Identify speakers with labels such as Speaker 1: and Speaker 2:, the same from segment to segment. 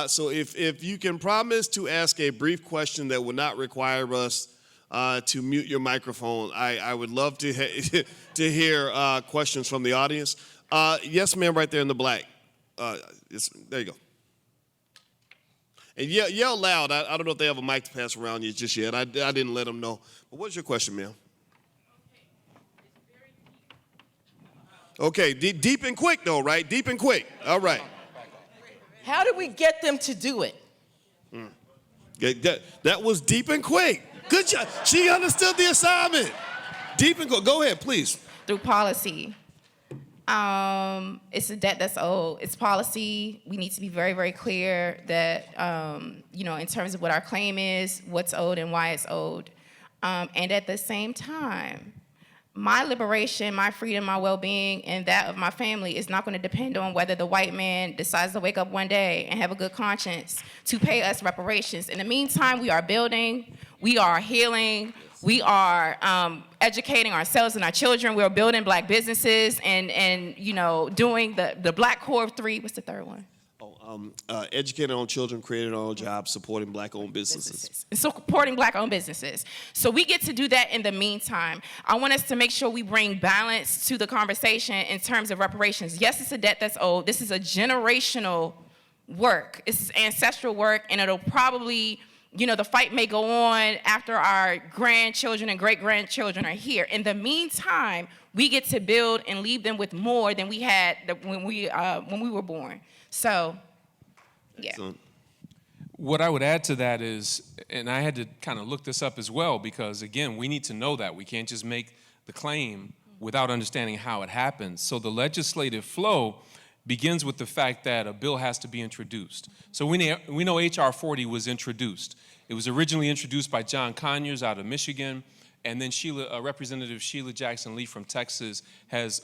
Speaker 1: So if you can promise to ask a brief question that will not require us to mute your microphone, I would love to to hear questions from the audience. Yes, ma'am, right there in the black. There you go. And yell loud. I don't know if they have a mic to pass around you just yet. I didn't let them know. But what's your question, ma'am? Okay, deep and quick though, right? Deep and quick. All right.
Speaker 2: How do we get them to do it?
Speaker 1: That was deep and quick. Good job. She understood the assignment. Deep and quick. Go ahead, please.
Speaker 3: Through policy. It's a debt that's owed. It's policy. We need to be very, very clear that, in terms of what our claim is, what's owed and why it's owed. And at the same time, my liberation, my freedom, my well-being, and that of my family is not going to depend on whether the white man decides to wake up one day and have a good conscience to pay us reparations. In the meantime, we are building, we are healing, we are educating ourselves and our children. We're building black businesses and doing the Black Core of 3. What's the third one?
Speaker 1: Educating our own children, creating our own jobs, supporting black-owned businesses.
Speaker 3: Supporting black-owned businesses. So we get to do that in the meantime. I want us to make sure we bring balance to the conversation in terms of reparations. Yes, it's a debt that's owed. This is a generational work. This is ancestral work, and it'll probably, the fight may go on after our grandchildren and great-grandchildren are here. In the meantime, we get to build and leave them with more than we had when we were born. So, yeah.
Speaker 1: Excellent.
Speaker 4: What I would add to that is, and I had to kind of look this up as well, because again, we need to know that. We can't just make the claim without understanding how it happens. So the legislative flow begins with the fact that a bill has to be introduced. So we know HR40 was introduced. It was originally introduced by John Conyers out of Michigan, and then Representative Sheila Jackson Lee from Texas has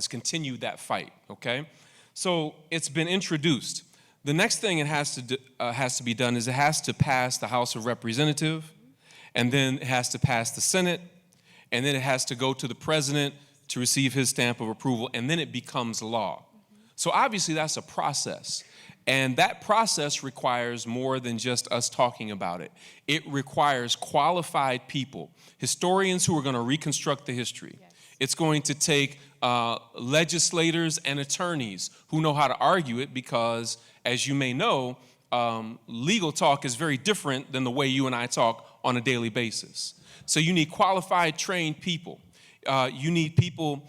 Speaker 4: continued that fight, okay? So it's been introduced. The next thing it has to be done is it has to pass the House of Representatives, and then it has to pass the Senate, and then it has to go to the President to receive his stamp of approval, and then it becomes law. So obviously that's a process, and that process requires more than just us talking about it. It requires qualified people, historians who are going to reconstruct the history. Yes. It's going to take legislators and attorneys who know how to argue it, because, as you may know, legal talk is very different than the way you and I talk on a daily basis. So you need qualified, trained people. You need people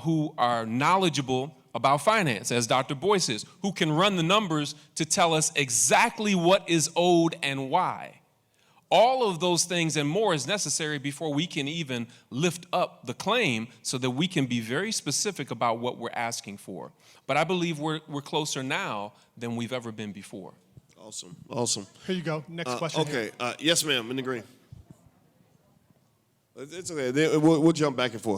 Speaker 4: who are knowledgeable about finance, as Dr. Boyce is, who can run the numbers to tell us exactly what is owed and why. All of those things and more is necessary before we can even lift up the claim, so that we can be very specific about what we're asking for. But I believe we're closer now than we've ever been before.
Speaker 1: Awesome, awesome.
Speaker 5: Here you go. Next question.
Speaker 1: Okay, yes, ma'am, in the green. It's okay. We'll jump back and forth.